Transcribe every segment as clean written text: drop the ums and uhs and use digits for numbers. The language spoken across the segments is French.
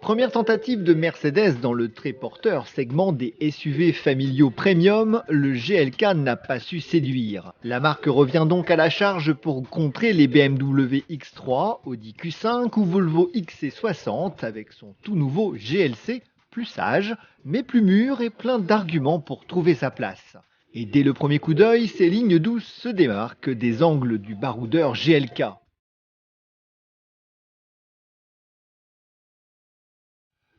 Première tentative de Mercedes dans le très porteur segment des SUV familiaux premium, le GLK n'a pas su séduire. La marque revient donc à la charge pour contrer les BMW X3, Audi Q5 ou Volvo XC60 avec son tout nouveau GLC, plus sage, mais plus mûr et plein d'arguments pour trouver sa place. Et dès le premier coup d'œil, ces lignes douces se démarquent des angles du baroudeur GLK.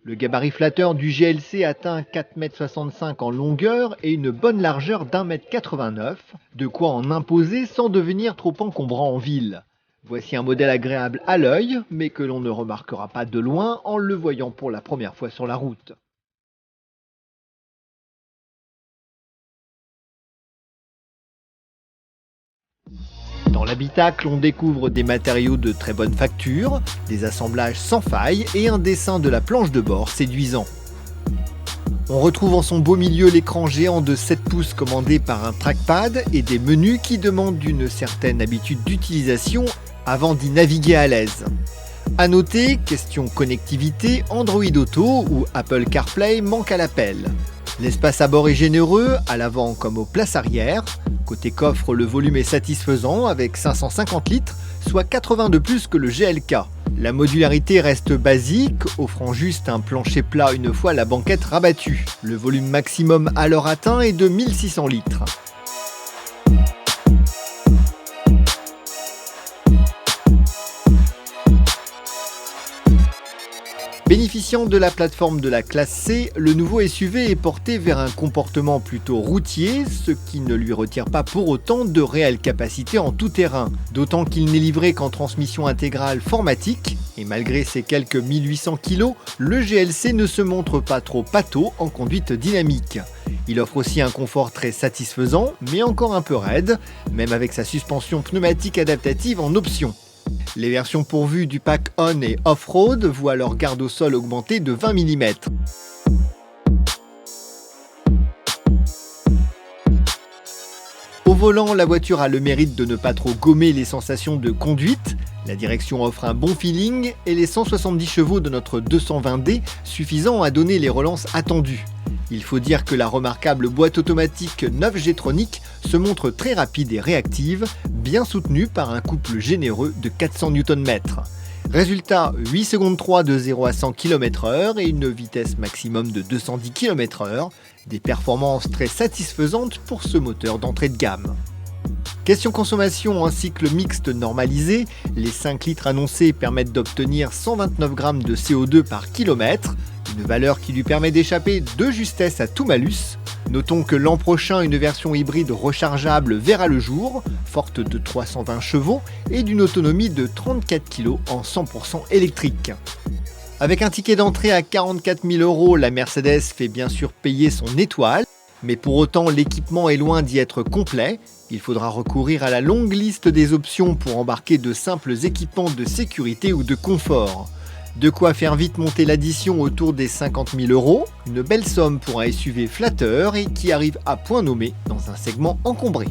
Le gabarit flatteur du GLC atteint 4,65 m en longueur et une bonne largeur d'1,89 m, de quoi en imposer sans devenir trop encombrant en ville. Voici un modèle agréable à l'œil, mais que l'on ne remarquera pas de loin en le voyant pour la première fois sur la route. Dans l'habitacle, on découvre des matériaux de très bonne facture, des assemblages sans faille et un dessin de la planche de bord séduisant. On retrouve en son beau milieu l'écran géant de 7 pouces commandé par un trackpad et des menus qui demandent une certaine habitude d'utilisation avant d'y naviguer à l'aise. A noter, question connectivité, Android Auto ou Apple CarPlay manque à l'appel. L'espace à bord est généreux, à l'avant comme aux places arrière. Côté coffre, le volume est satisfaisant avec 550 litres, soit 80 de plus que le GLK. La modularité reste basique, offrant juste un plancher plat une fois la banquette rabattue. Le volume maximum alors atteint est de 1600 litres. Bénéficiant de la plateforme de la classe C, le nouveau SUV est porté vers un comportement plutôt routier, ce qui ne lui retire pas pour autant de réelles capacités en tout terrain. D'autant qu'il n'est livré qu'en transmission intégrale Formatic, et malgré ses quelques 1800 kg, le GLC ne se montre pas trop pâteau en conduite dynamique. Il offre aussi un confort très satisfaisant, mais encore un peu raide, même avec sa suspension pneumatique adaptative en option. Les versions pourvues du pack On et Off-Road voient leur garde au sol augmenter de 20 mm. Au volant, la voiture a le mérite de ne pas trop gommer les sensations de conduite. La direction offre un bon feeling et les 170 chevaux de notre 220D suffisant à donner les relances attendues. Il faut dire que la remarquable boîte automatique 9 G-Tronic se montre très rapide et réactive, bien soutenue par un couple généreux de 400 Nm. Résultat, 8 secondes 3 de 0 à 100 km/h et une vitesse maximum de 210 km/h, des performances très satisfaisantes pour ce moteur d'entrée de gamme. Question consommation en cycle mixte normalisé, les 5 litres annoncés permettent d'obtenir 129 g de CO2 par kilomètre, une valeur qui lui permet d'échapper de justesse à tout malus. Notons que l'an prochain, une version hybride rechargeable verra le jour, forte de 320 chevaux et d'une autonomie de 34 kg en 100% électrique. Avec un ticket d'entrée à 44 000 €, la Mercedes fait bien sûr payer son étoile, mais pour autant l'équipement est loin d'y être complet. Il faudra recourir à la longue liste des options pour embarquer de simples équipements de sécurité ou de confort. De quoi faire vite monter l'addition autour des 50 000 €, une belle somme pour un SUV flatteur et qui arrive à point nommé dans un segment encombré.